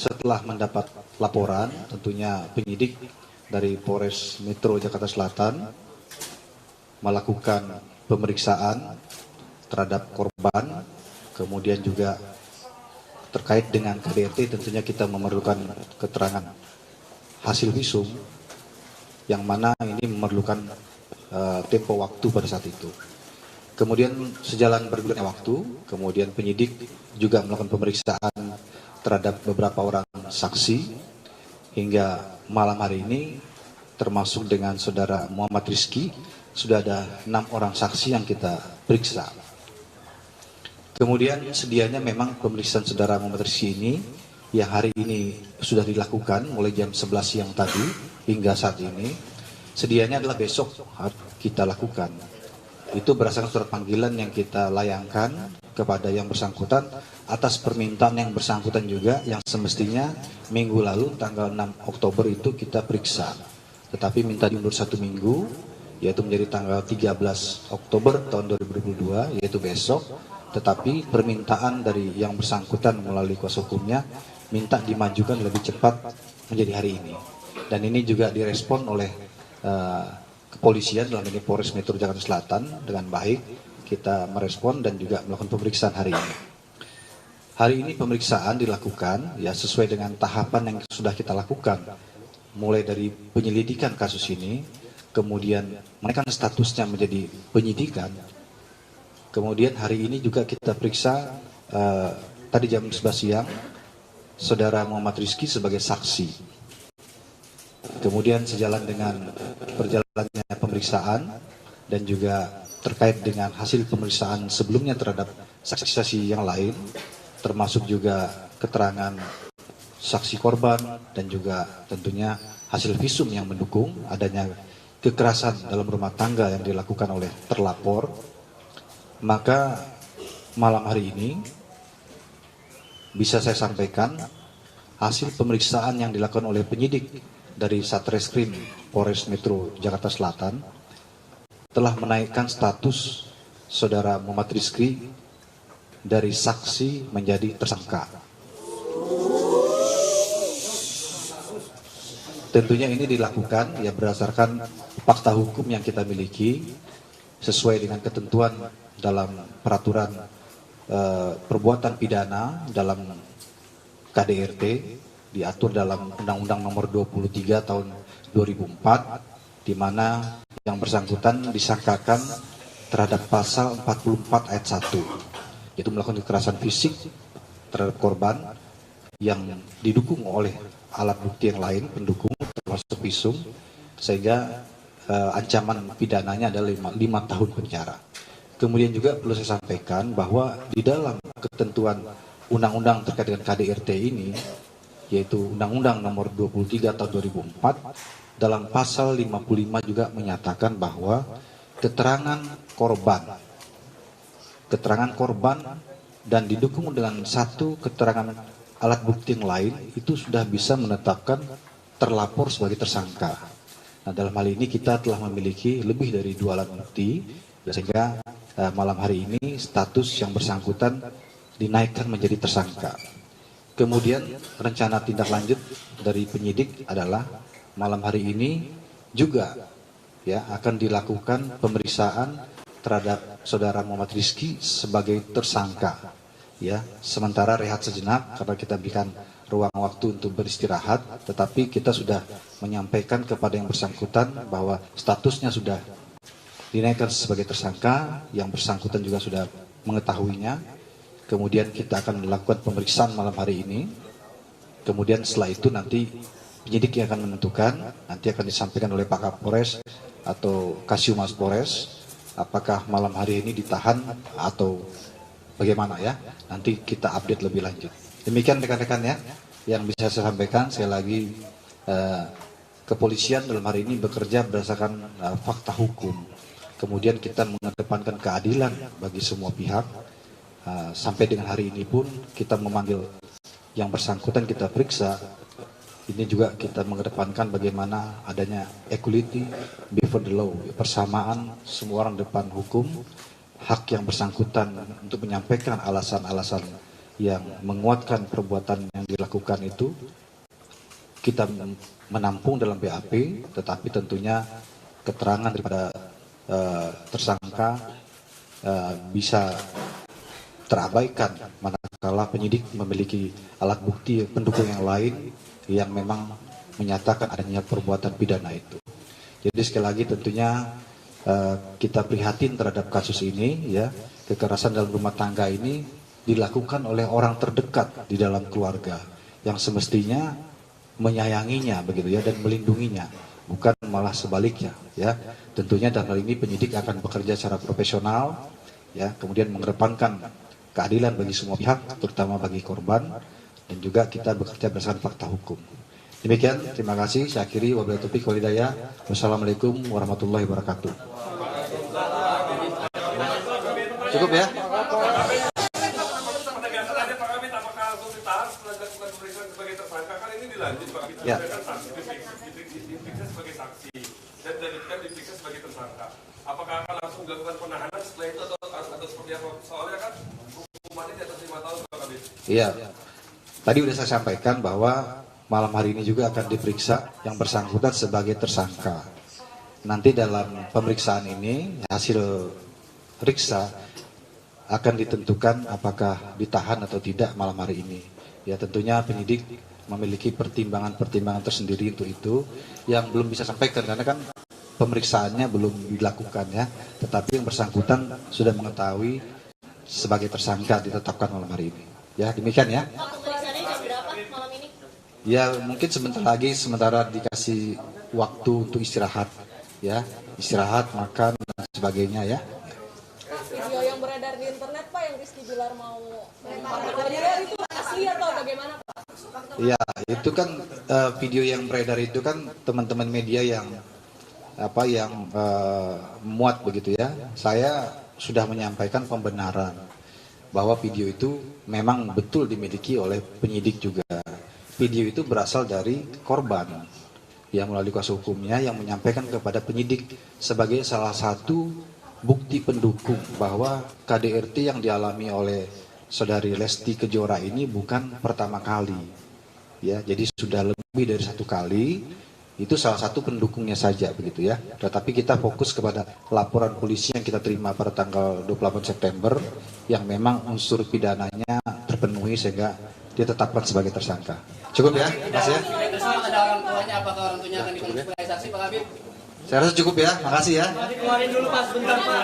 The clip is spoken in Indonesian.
setelah mendapat laporan, tentunya penyidik dari Polres Metro Jakarta Selatan melakukan pemeriksaan terhadap korban, kemudian juga terkait dengan KDRT tentunya kita memerlukan keterangan hasil visum yang mana ini memerlukan tempo waktu pada saat itu. Kemudian sejalan bergulirnya waktu, kemudian penyidik juga melakukan pemeriksaan terhadap beberapa orang saksi hingga malam hari ini termasuk dengan saudara Muhammad Rizky sudah ada 6 orang saksi yang kita periksa. Kemudian sedianya memang pemeriksaan saudara Muhammad Rizky ini yang hari ini sudah dilakukan mulai jam 11 siang tadi hingga saat ini, sedianya adalah besok kita lakukan. Itu berdasarkan surat panggilan yang kita layangkan kepada yang bersangkutan atas permintaan yang bersangkutan juga yang semestinya minggu lalu tanggal 6 Oktober itu kita periksa. Tetapi minta diundur 1 minggu, yaitu menjadi tanggal 13 Oktober tahun 2022, yaitu besok. Tetapi permintaan dari yang bersangkutan melalui kuasa hukumnya minta dimajukan lebih cepat menjadi hari ini. Dan ini juga direspon oleh kepolisian dalam ini Polres Metro Jakarta Selatan dengan baik. Kita merespon dan juga melakukan pemeriksaan hari ini. Hari ini pemeriksaan dilakukan ya sesuai dengan tahapan yang sudah kita lakukan. Mulai dari penyelidikan kasus ini, kemudian menaikkan statusnya menjadi penyidikan. Kemudian hari ini juga kita periksa tadi jam 11 siang saudara Muhammad Rizky sebagai saksi. Kemudian sejalan dengan berjalannya pemeriksaan dan juga terkait dengan hasil pemeriksaan sebelumnya terhadap saksi-saksi yang lain, termasuk juga keterangan saksi korban dan juga tentunya hasil visum yang mendukung adanya kekerasan dalam rumah tangga yang dilakukan oleh terlapor. Maka malam hari ini bisa saya sampaikan hasil pemeriksaan yang dilakukan oleh penyidik dari Satreskrim Polres Metro Jakarta Selatan telah menaikkan status saudara Muhammad Rizky dari saksi menjadi tersangka. Tentunya ini dilakukan ya berdasarkan fakta hukum yang kita miliki sesuai dengan ketentuan dalam peraturan perbuatan pidana dalam KDRT diatur dalam Undang-Undang Nomor 23 Tahun 2004 di mana yang bersangkutan disangkakan terhadap pasal 44 ayat 1 yaitu melakukan kekerasan fisik terhadap korban yang didukung oleh alat bukti yang lain pendukung termasuk visum sehingga ancaman pidananya adalah 5 tahun penjara. Kemudian juga perlu saya sampaikan bahwa di dalam ketentuan undang-undang terkait dengan KDRT ini, yaitu Undang-Undang Nomor 23 Tahun 2004, dalam pasal 55 juga menyatakan bahwa keterangan korban dan didukung dengan satu keterangan alat bukti yang lain itu sudah bisa menetapkan terlapor sebagai tersangka. Nah, dalam hal ini kita telah memiliki lebih dari 2 alat bukti sehingga malam hari ini status yang bersangkutan dinaikkan menjadi tersangka. Kemudian rencana tindak lanjut dari penyidik adalah malam hari ini juga ya akan dilakukan pemeriksaan terhadap saudara Muhammad Rizky sebagai tersangka. Ya, sementara rehat sejenak karena kita berikan ruang waktu untuk beristirahat, tetapi kita sudah menyampaikan kepada yang bersangkutan bahwa statusnya sudah dinaikkan sebagai tersangka, yang bersangkutan juga sudah mengetahuinya. Kemudian kita akan melakukan pemeriksaan malam hari ini. Kemudian setelah itu nanti penyidik yang akan menentukan, nanti akan disampaikan oleh Pak Kapolres atau Kasiumas Polres, apakah malam hari ini ditahan atau bagaimana ya. Nanti kita update lebih lanjut. Demikian rekan-rekan ya, yang bisa saya sampaikan. Sekali lagi kepolisian dalam hari ini bekerja berdasarkan fakta hukum. Kemudian kita mengedepankan keadilan bagi semua pihak. Sampai dengan hari ini pun kita memanggil yang bersangkutan, kita periksa. Ini juga kita mengedepankan bagaimana adanya equality before the law, persamaan semua orang depan hukum. Hak yang bersangkutan untuk menyampaikan alasan-alasan yang menguatkan perbuatan yang dilakukan itu kita menampung dalam BAP, tetapi tentunya keterangan daripada tersangka bisa terabaikan manakala penyidik memiliki alat bukti pendukung yang lain yang memang menyatakan adanya perbuatan pidana itu. Jadi sekali lagi tentunya kita prihatin terhadap kasus ini, ya, kekerasan dalam rumah tangga ini dilakukan oleh orang terdekat di dalam keluarga yang semestinya menyayanginya begitu ya dan melindunginya, bukan malah sebaliknya, ya. Tentunya dalam hal ini penyidik akan bekerja secara profesional, ya, kemudian mengedepankan keadilan bagi semua pihak, terutama bagi korban, dan juga kita bekerja berdasarkan fakta hukum. Demikian, terima kasih. Saya akhiri, wabillahi taufiq wal hidayah. Wassalamualaikum warahmatullahi wabarakatuh. Cukup ya? Ya. Sebagai saksi dan diperiksa sebagai tersangka. Apakah akan langsung dilakukan penahanan setelah itu atau seperti apa? Soalnya kan hukumannya di atas 5 tahun, Pak Kabit. Iya. Tadi sudah saya sampaikan bahwa malam hari ini juga akan diperiksa yang bersangkutan sebagai tersangka. Nanti dalam pemeriksaan ini hasil periksa akan ditentukan apakah ditahan atau tidak malam hari ini. Ya tentunya penyidik memiliki pertimbangan-pertimbangan tersendiri untuk itu yang belum bisa sampaikan karena kan pemeriksaannya belum dilakukan ya. Tetapi yang bersangkutan sudah mengetahui sebagai tersangka ditetapkan malam hari ini. Ya demikian ya. Pemeriksaannya jam berapa malam ini? Ya mungkin sebentar lagi sementara dikasih waktu untuk istirahat ya, istirahat, makan dan sebagainya ya. Video yang beredar di internet Pak yang Rizky Bilar mau melempar itu asli atau bagaimana Pak? Ya itu kan video yang beredar itu kan teman-teman media yang muat begitu ya. Saya sudah menyampaikan pembenaran bahwa video itu memang betul dimiliki oleh penyidik juga. Video itu berasal dari korban yang melalui kuasa hukumnya yang menyampaikan kepada penyidik sebagai salah satu bukti pendukung bahwa KDRT yang dialami oleh saudari Lesti Kejora ini bukan pertama kali. Ya, jadi sudah lebih dari 1 kali. Itu salah satu pendukungnya saja begitu ya. Tetapi kita fokus kepada laporan polisi yang kita terima pada tanggal 28 September yang memang unsur pidananya terpenuhi sehingga ditetapkan sebagai tersangka. Cukup ya? Makasih ya. Ada orang tuanya, apakah orang tuanya akan dipanggil sebagai saksi Pak Kabit? Saya rasa cukup ya. Makasih ya. Keluarin dulu Pak, sebentar Pak.